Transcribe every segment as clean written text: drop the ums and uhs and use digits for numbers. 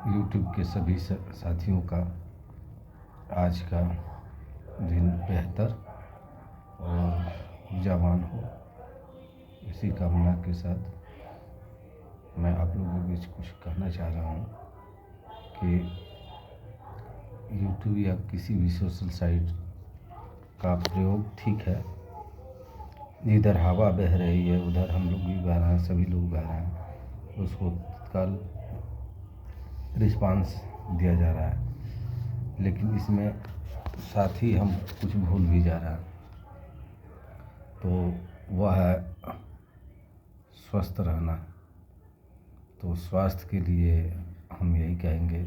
YouTube के सभी साथियों का आज का दिन बेहतर और ऊर्जावान हो, इसी कामना के साथ मैं आप लोगों के बीच कुछ कहना चाह रहा हूँ कि यूट्यूब या किसी भी सोशल साइट का प्रयोग ठीक है। इधर हवा बह रही है, उधर हम लोग भी बह रहे हैं, सभी लोग बह रहे हैं, उसको तत्काल रिस्पांस दिया जा रहा है, लेकिन इसमें साथ ही हम कुछ भूल भी जा रहा है। तो वह है स्वस्थ रहना। तो स्वास्थ्य के लिए हम यही कहेंगे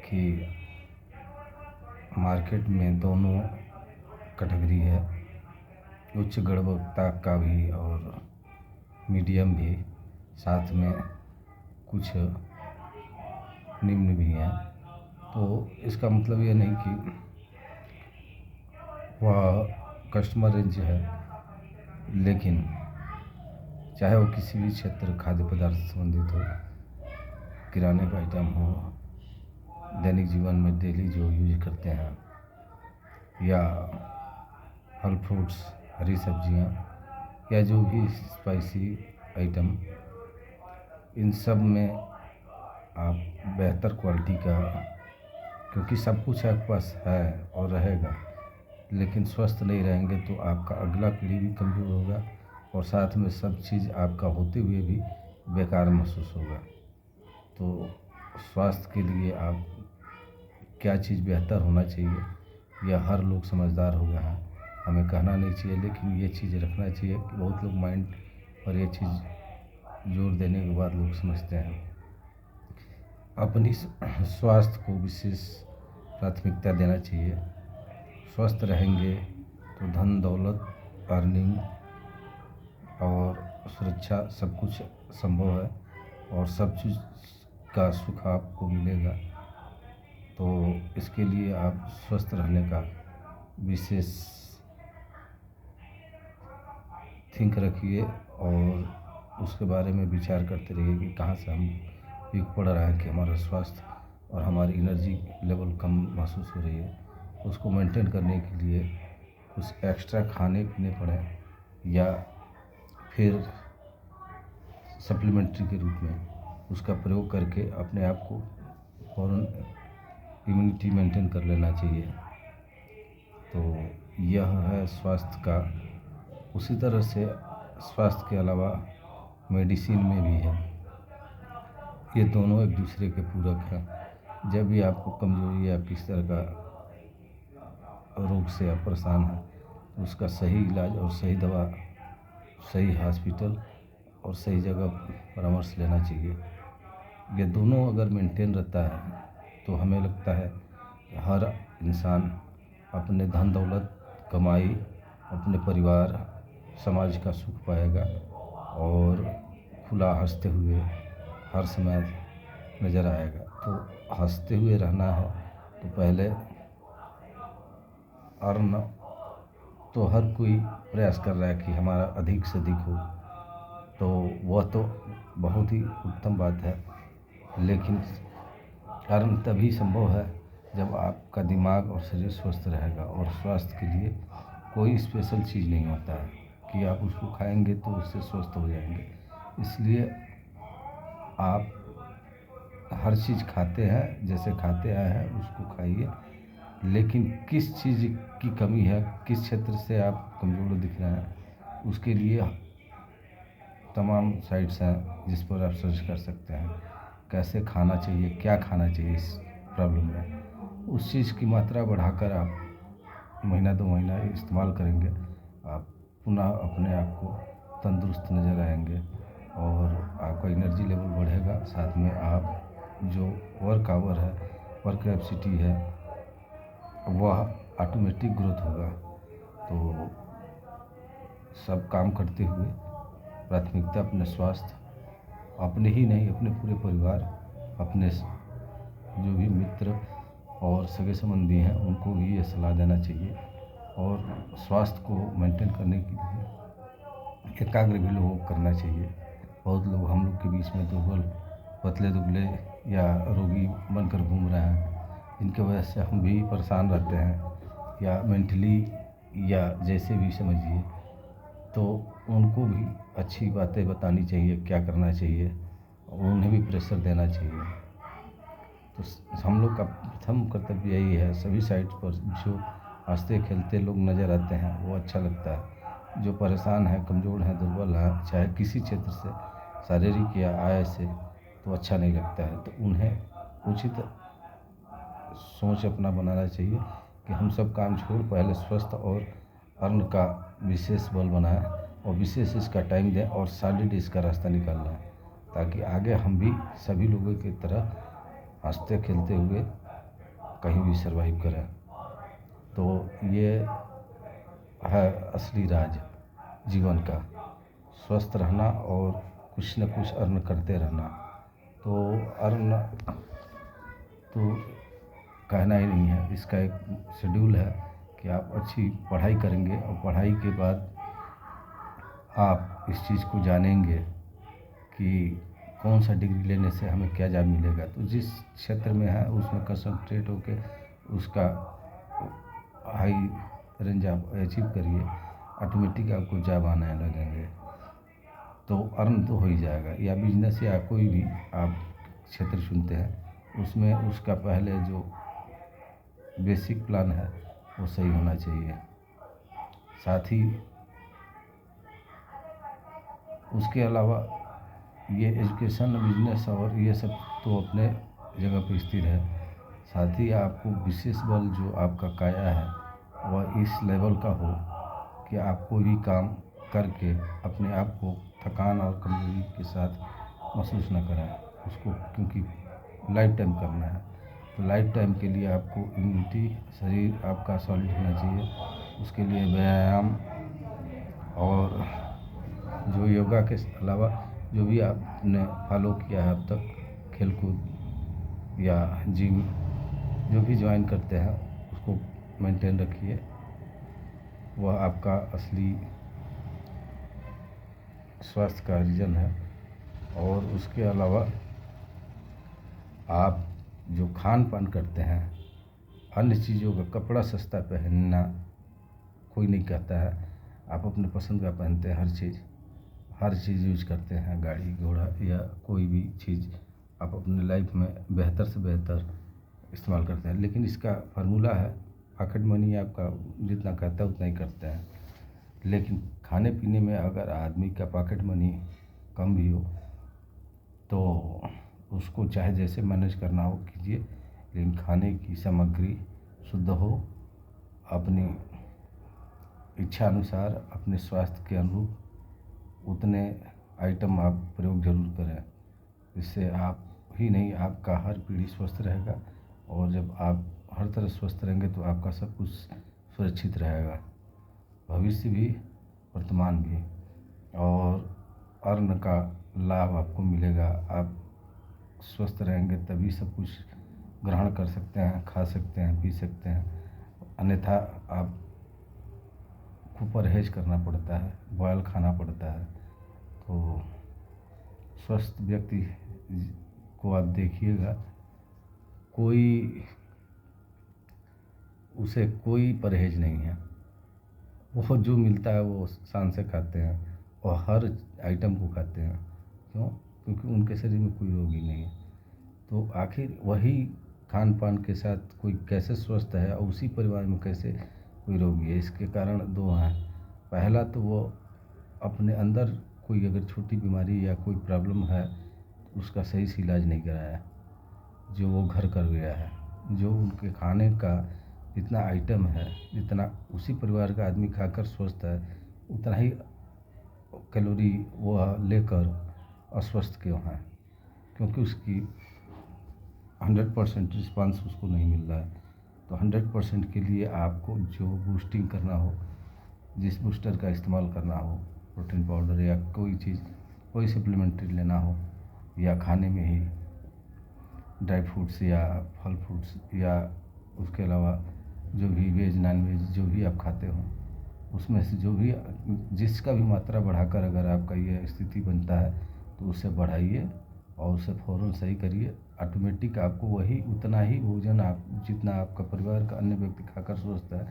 कि मार्केट में दोनों कैटेगरी है, उच्च गुणवत्ता का भी और मीडियम भी, साथ में कुछ निम्न भी हैं। तो इसका मतलब ये नहीं कि वह कस्टमर रेंज है, लेकिन चाहे वो किसी भी क्षेत्र, खाद्य पदार्थ से संबंधित हो, किराने का आइटम हो, दैनिक जीवन में डेली जो यूज करते हैं, या फल फ्रूट्स, हरी सब्जियां, या जो भी स्पाइसी आइटम, इन सब में आप बेहतर क्वालिटी का, क्योंकि सब कुछ आपके पास है और रहेगा, लेकिन स्वस्थ नहीं रहेंगे तो आपका अगला पीढ़ी भी कमज़ोर होगा और साथ में सब चीज़ आपका होते हुए भी बेकार महसूस होगा। तो स्वास्थ्य के लिए आप क्या चीज़ बेहतर होना चाहिए, यह हर लोग समझदार हो गया है, हमें कहना नहीं चाहिए, लेकिन ये चीज़ रखना चाहिए कि बहुत लोग माइंड पर ये चीज़ जोर देने के बाद लोग समझते हैं। अपनी स्वास्थ्य को विशेष प्राथमिकता देना चाहिए। स्वस्थ रहेंगे तो धन दौलत, अर्निंग और सुरक्षा सब कुछ संभव है और सब चीज़ का सुख आपको मिलेगा। तो इसके लिए आप स्वस्थ रहने का विशेष थिंक रखिए और उसके बारे में विचार करते रहिए कि कहाँ से हम वीक पड़ रहा है, कि हमारा स्वास्थ्य और हमारी एनर्जी लेवल कम महसूस हो रही है। उसको मेंटेन करने के लिए कुछ एक्स्ट्रा खाने पीने पड़े या फिर सप्लीमेंट्री के रूप में उसका प्रयोग करके अपने आप को फ़ौरन इम्यूनिटी मेंटेन कर लेना चाहिए। तो यह है स्वास्थ्य का। उसी तरह से स्वास्थ्य के अलावा मेडिसिन में भी है, ये दोनों एक दूसरे के पूरक हैं। जब भी आपको कमजोरी या किसी तरह का रोग से आप परेशान हैं, तो उसका सही इलाज और सही दवा, सही हॉस्पिटल और सही जगह परामर्श लेना चाहिए। ये दोनों अगर मेंटेन रहता है तो हमें लगता है कि हर इंसान अपने धन दौलत, कमाई, अपने परिवार, समाज का सुख पाएगा और खुला हंसते हुए हर समय नज़र आएगा। तो हंसते हुए रहना है तो पहले अर्न तो हर कोई प्रयास कर रहा है कि हमारा अधिक से अधिक हो, तो वह तो बहुत ही उत्तम बात है, लेकिन अर्न तभी संभव है जब आपका दिमाग और शरीर स्वस्थ रहेगा। और स्वास्थ्य के लिए कोई स्पेशल चीज़ नहीं होता है कि आप उसको खाएंगे तो उससे स्वस्थ हो जाएंगे। इसलिए आप हर चीज़ खाते हैं, जैसे खाते आए हैं उसको खाइए, लेकिन किस चीज़ की कमी है, किस क्षेत्र से आप कमज़ोर दिख रहे हैं, उसके लिए तमाम साइट्स हैं जिस पर आप सर्च कर सकते हैं। कैसे खाना चाहिए, क्या खाना चाहिए इस प्रॉब्लम में, उस चीज़ की मात्रा बढ़ाकर आप महीना 2 महीना इस्तेमाल करेंगे, आप पुनः अपने आप को तंदुरुस्त नज़र आएंगे और आपका एनर्जी लेवल बढ़ेगा। साथ में आप जो वर्क आवर है, वर्क कैपेसिटी है, वह ऑटोमेटिक ग्रोथ होगा। तो सब काम करते हुए प्राथमिकता अपने स्वास्थ्य, अपने ही नहीं अपने पूरे परिवार, अपने जो भी मित्र और सगे संबंधी हैं उनको भी ये सलाह देना चाहिए। और स्वास्थ्य को मेंटेन करने के लिए एकाग्र भी लोगों को करना चाहिए। बहुत लोग हम लोग के बीच में दुर्बल, पतले दुबले या रोगी बनकर घूम रहे हैं, इनकी वजह से हम भी परेशान रहते हैं, या मेंटली या जैसे भी समझिए। तो उनको भी अच्छी बातें बतानी चाहिए, क्या करना चाहिए, उन्हें भी प्रेशर देना चाहिए। तो हम लोग का प्रथम कर्तव्य यही है, सभी साइट पर जो हंसते खेलते लोग नज़र आते हैं वो अच्छा लगता है। जो परेशान है, कमज़ोर है, दुर्बल है, चाहे किसी क्षेत्र से, शारीरिक या आय से, तो अच्छा नहीं लगता है। तो उन्हें उचित सोच अपना बनाना चाहिए कि हम सब काम छोड़ पहले स्वस्थ और अन्न का विशेष बल बनाएं और विशेष इसका टाइम दें और सॉलिड इसका रास्ता निकालना है, ताकि आगे हम भी सभी लोगों की तरह हंसते खेलते हुए कहीं भी सर्वाइव करें। तो ये है असली राज जीवन का, स्वस्थ रहना और कुछ न कुछ अर्न करते रहना। तो अर्न तो कहना ही नहीं है, इसका एक शेड्यूल है कि आप अच्छी पढ़ाई करेंगे और पढ़ाई के बाद आप इस चीज़ को जानेंगे कि कौन सा डिग्री लेने से हमें क्या जॉब मिलेगा। तो जिस क्षेत्र में है उसमें कंसंट्रेट होकर उसका हाई रेंज आप अचीव करिए, ऑटोमेटिक आपको जॉब आने लगेंगे, तो अर्न तो हो ही जाएगा। या बिजनेस या कोई भी आप क्षेत्र चुनते हैं, उसमें उसका पहले जो बेसिक प्लान है वो सही होना चाहिए। साथ ही उसके अलावा ये एजुकेशन, बिजनेस और ये सब तो अपने जगह पे स्थिर है। साथ ही आपको विशेष बल जो आपका काया है वह इस लेवल का हो कि आप कोई भी काम करके अपने आप को थकान और कमजोरी के साथ महसूस न करें उसको, क्योंकि लाइफ टाइम करना है। तो लाइफ टाइम के लिए आपको इम्यूनिटी, शरीर आपका सॉलिड होना चाहिए। उसके लिए व्यायाम और जो योगा के अलावा जो भी आपने फॉलो किया है अब तक, खेलकूद या जिम जो भी ज्वाइन करते हैं उसको मेंटेन रखिए, वह आपका असली स्वास्थ्य का रीजन है। और उसके अलावा आप जो खान पान करते हैं, अन्य चीज़ों का, कपड़ा सस्ता पहनना कोई नहीं कहता है, आप अपने पसंद का पहनते हैं, हर चीज़ यूज करते हैं, गाड़ी घोड़ा या कोई भी चीज़ आप अपने लाइफ में बेहतर से बेहतर इस्तेमाल करते हैं। लेकिन इसका फार्मूला है, पॉकेट मनी आपका जितना कहता है उतना ही करते हैं। लेकिन खाने पीने में अगर आदमी का पॉकेट मनी कम भी हो तो उसको चाहे जैसे मैनेज करना हो कीजिए, लेकिन खाने की सामग्री शुद्ध हो, अपनी इच्छा अनुसार, अपने स्वास्थ्य के अनुरूप उतने आइटम आप प्रयोग जरूर करें। इससे आप ही नहीं, आपका हर पीढ़ी स्वस्थ रहेगा, और जब आप हर तरह स्वस्थ रहेंगे तो आपका सब कुछ सुरक्षित रहेगा, भविष्य भी वर्तमान भी, और अर्न का लाभ आपको मिलेगा। आप स्वस्थ रहेंगे तभी सब कुछ ग्रहण कर सकते हैं, खा सकते हैं, पी सकते हैं, अन्यथा आप को परहेज करना पड़ता है, बॉयल खाना पड़ता है। तो स्वस्थ व्यक्ति को आप देखिएगा, उसे कोई परहेज नहीं है, वो जो मिलता है वो शान से खाते हैं और हर आइटम को खाते हैं। क्यों? क्योंकि उनके शरीर में कोई रोग ही नहीं है। तो आखिर वही खान पान के साथ कोई कैसे स्वस्थ है और उसी परिवार में कैसे कोई रोगी है? इसके कारण दो हैं। पहला तो वो अपने अंदर कोई अगर छोटी बीमारी या कोई प्रॉब्लम है तो उसका सही से इलाज नहीं कराया, जो वो घर कर गया है। जो उनके खाने का जितना आइटम है, जितना उसी परिवार का आदमी खाकर स्वस्थ है, उतना ही कैलोरी वो लेकर अस्वस्थ क्यों है? क्योंकि उसकी 100% रिस्पांस उसको नहीं मिल रहा है। तो 100% के लिए आपको जो बूस्टिंग करना हो, जिस बूस्टर का इस्तेमाल करना हो, प्रोटीन पाउडर या कोई चीज़, कोई सप्लीमेंट्री लेना हो, या खाने में ही ड्राई फ्रूट्स या फल फ्रूट्स, या उसके अलावा जो भी वेज नॉन वेज जो भी आप खाते हो, उसमें से जो भी जिसका भी मात्रा बढ़ाकर अगर आपका ये स्थिति बनता है तो उसे बढ़ाइए और उसे फ़ौरन सही करिए। ऑटोमेटिक आपको वही उतना ही भोजन आप जितना आपका परिवार का अन्य व्यक्ति खाकर स्वस्थ है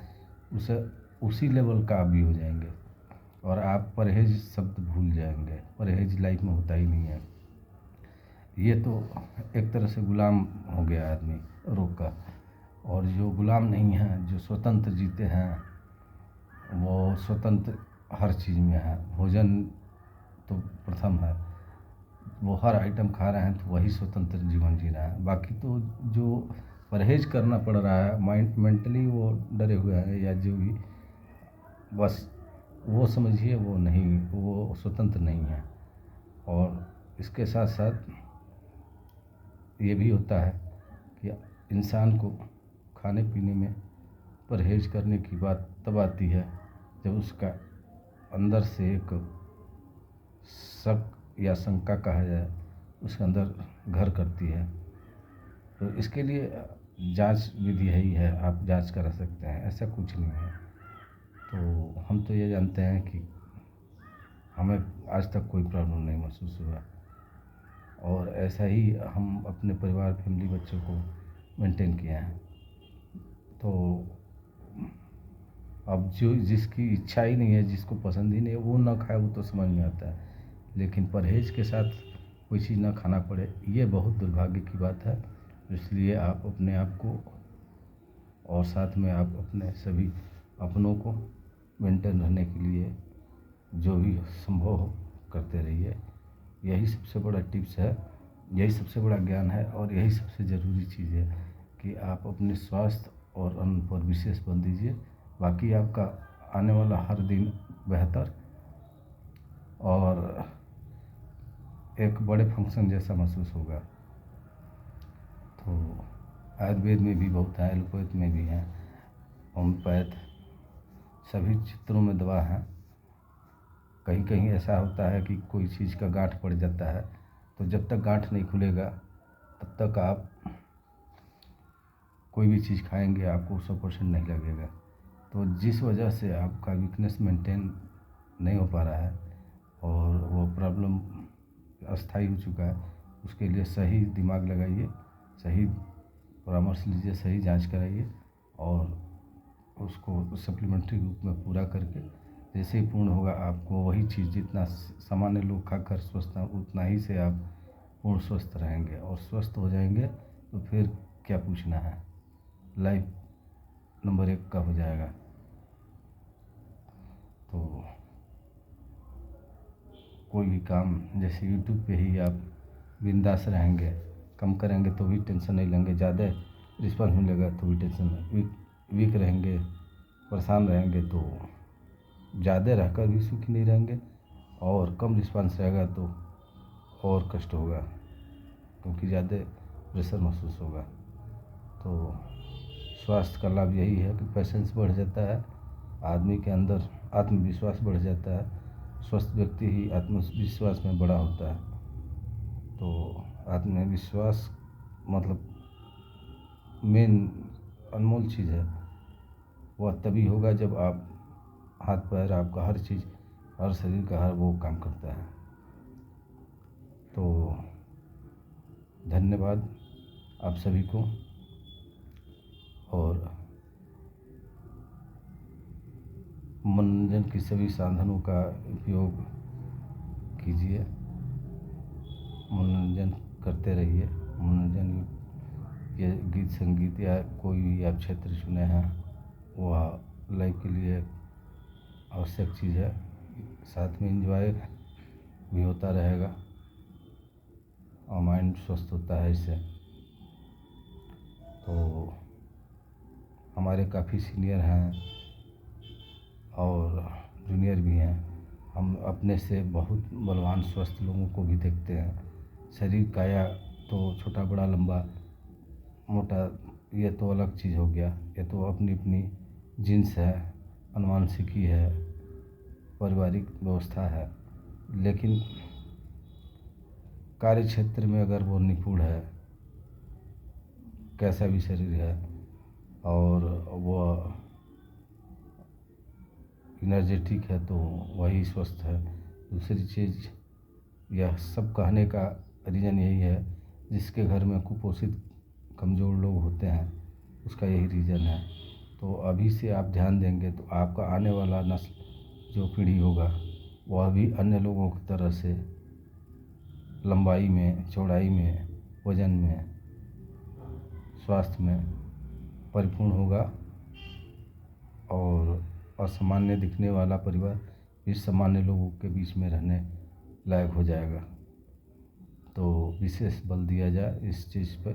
उसे उसी लेवल का आप भी हो जाएंगे। और आप परहेज शब्द भूल जाएंगे। परहेज लाइफ में होता ही नहीं है। ये तो एक तरह से गुलाम हो गया आदमी रोग का। और जो गुलाम नहीं है, जो स्वतंत्र जीते हैं, वो स्वतंत्र हर चीज़ में है। भोजन तो प्रथम है, वो हर आइटम खा रहे हैं तो वही स्वतंत्र जीवन जी रहा है। बाकी तो जो परहेज करना पड़ रहा है, माइंड मेंटली वो डरे हुए हैं या जो भी, बस वो समझिए वो नहीं, वो स्वतंत्र नहीं है। और इसके साथ साथ ये भी होता है कि इंसान को खाने पीने में परहेज करने की बात तब आती है जब उसका अंदर से एक शक या शंका कहा जाए उसके अंदर घर करती है। तो इसके लिए जांच विधि यही है, आप जांच करा सकते हैं, ऐसा कुछ नहीं है। तो हम तो ये जानते हैं कि हमें आज तक कोई प्रॉब्लम नहीं महसूस हुआ। और ऐसा ही हम अपने परिवार, फैमिली, बच्चों को मेंटेन किया है। तो अब जो जिसकी इच्छा ही नहीं है, जिसको पसंद ही नहीं है, वो ना खाए, वो तो समझ में आता है। लेकिन परहेज के साथ कोई चीज़ ना खाना पड़े, ये बहुत दुर्भाग्य की बात है। इसलिए आप अपने आप को और साथ में आप अपने सभी अपनों को मेंटेन रहने के लिए जो भी संभव हो करते रहिए। यही सबसे बड़ा टिप्स है, यही सबसे बड़ा ज्ञान है और यही सबसे ज़रूरी चीज़ है कि आप अपने स्वास्थ्य और अन्न पर विशेष बल दीजिए। बाकी आपका आने वाला हर दिन बेहतर और एक बड़े फंक्शन जैसा महसूस होगा। तो आयुर्वेद में भी बहुत है, एलोपैथ में भी है, होम्योपैथ, सभी क्षेत्रों में दवा है। कहीं कहीं ऐसा होता है कि कोई चीज़ का गांठ पड़ जाता है, तो जब तक गांठ नहीं खुलेगा तब तक आप कोई भी चीज़ खाएंगे आपको 100% नहीं लगेगा। तो जिस वजह से आपका वीकनेस मेंटेन नहीं हो पा रहा है और वो प्रॉब्लम अस्थायी हो चुका है, उसके लिए सही दिमाग लगाइए, सही परामर्श लीजिए, सही जांच कराइए और उसको सप्लीमेंट्री रूप में पूरा करके जैसे ही पूर्ण होगा आपको वही चीज़ जितना सामान्य लोग खाकर स्वस्थ हैं उतना ही से आप पूर्ण स्वस्थ रहेंगे। और स्वस्थ हो जाएंगे तो फिर क्या पूछना है, लाइफ नंबर 1 का हो जाएगा। तो कोई भी काम जैसे यूट्यूब पे ही आप बिंदास रहेंगे, कम करेंगे तो भी टेंशन नहीं लेंगे, ज़्यादा रिस्पॉन्स मिलेगा तो भी टेंशन नहीं, वीक रहेंगे, परेशान रहेंगे तो ज़्यादा रहकर भी सुखी नहीं रहेंगे और कम रिस्पॉन्स रहेगा तो और कष्ट होगा क्योंकि ज़्यादा प्रेशर महसूस होगा। तो स्वास्थ्य का लाभ यही है कि पेशेंस बढ़ जाता है, आदमी के अंदर आत्मविश्वास बढ़ जाता है। स्वस्थ व्यक्ति ही आत्मविश्वास में बड़ा होता है। तो आत्मविश्वास मतलब मेन अनमोल चीज़ है। वह तभी होगा जब आप हाथ पैर आपका हर चीज़, हर शरीर का हर वो काम करता है। तो धन्यवाद आप सभी को और मनोरंजन के सभी साधनों का उपयोग कीजिए, मनोरंजन करते रहिए। मनोरंजन ये गीत संगीत या कोई भी आप क्षेत्र चुने हैं वह लाइफ के लिए आवश्यक चीज़ है। साथ में एंजॉय भी होता रहेगा और माइंड स्वस्थ होता है इससे। तो हमारे काफ़ी सीनियर हैं और जूनियर भी हैं। हम अपने से बहुत बलवान स्वस्थ लोगों को भी देखते हैं। शरीर काया तो छोटा बड़ा लंबा मोटा ये तो अलग चीज़ हो गया, ये तो अपनी अपनी जिन्स है, अनुवांशिकी है, पारिवारिक व्यवस्था है। लेकिन कार्य क्षेत्र में अगर वो निपुण है, कैसा भी शरीर है और वह एनर्जेटिक है तो वही स्वस्थ है। दूसरी चीज़ यह सब कहने का रीज़न यही है जिसके घर में कुपोषित कमज़ोर लोग होते हैं, उसका यही रीज़न है। तो अभी से आप ध्यान देंगे तो आपका आने वाला नस्ल जो पीढ़ी होगा वह भी अन्य लोगों की तरह से लंबाई में, चौड़ाई में, वज़न में, स्वास्थ्य में परिपूर्ण होगा और असामान्य दिखने वाला परिवार भी सामान्य लोगों के बीच में रहने लायक हो जाएगा। तो विशेष बल दिया जाए इस चीज़ पर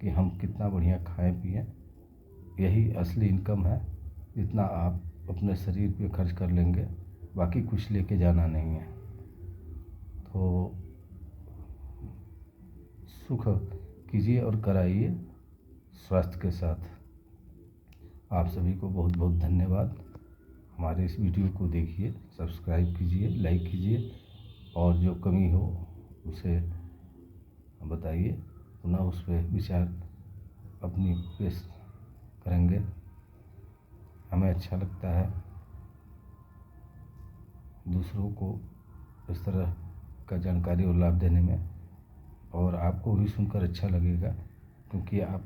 कि हम कितना बढ़िया खाएं पिएं। यही असली इनकम है। जितना आप अपने शरीर पे खर्च कर लेंगे, बाकी कुछ लेके जाना नहीं है। तो सुख कीजिए और कराइए स्वास्थ्य के साथ। आप सभी को बहुत बहुत धन्यवाद। हमारे इस वीडियो को देखिए, सब्सक्राइब कीजिए, लाइक कीजिए और जो कमी हो उसे बताइए। पुनः उस पर विचार अपनी पेश करेंगे। हमें अच्छा लगता है दूसरों को इस तरह का जानकारी और लाभ देने में, और आपको भी सुनकर अच्छा लगेगा क्योंकि आप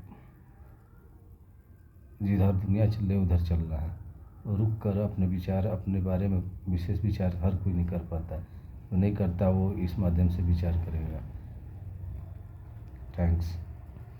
जिधर दुनिया चल रही उधर चल रहा है। रुक कर अपने विचार, अपने बारे में विशेष विचार हर कोई नहीं कर पाता है। जो नहीं करता वो इस माध्यम से विचार करेगा। थैंक्स।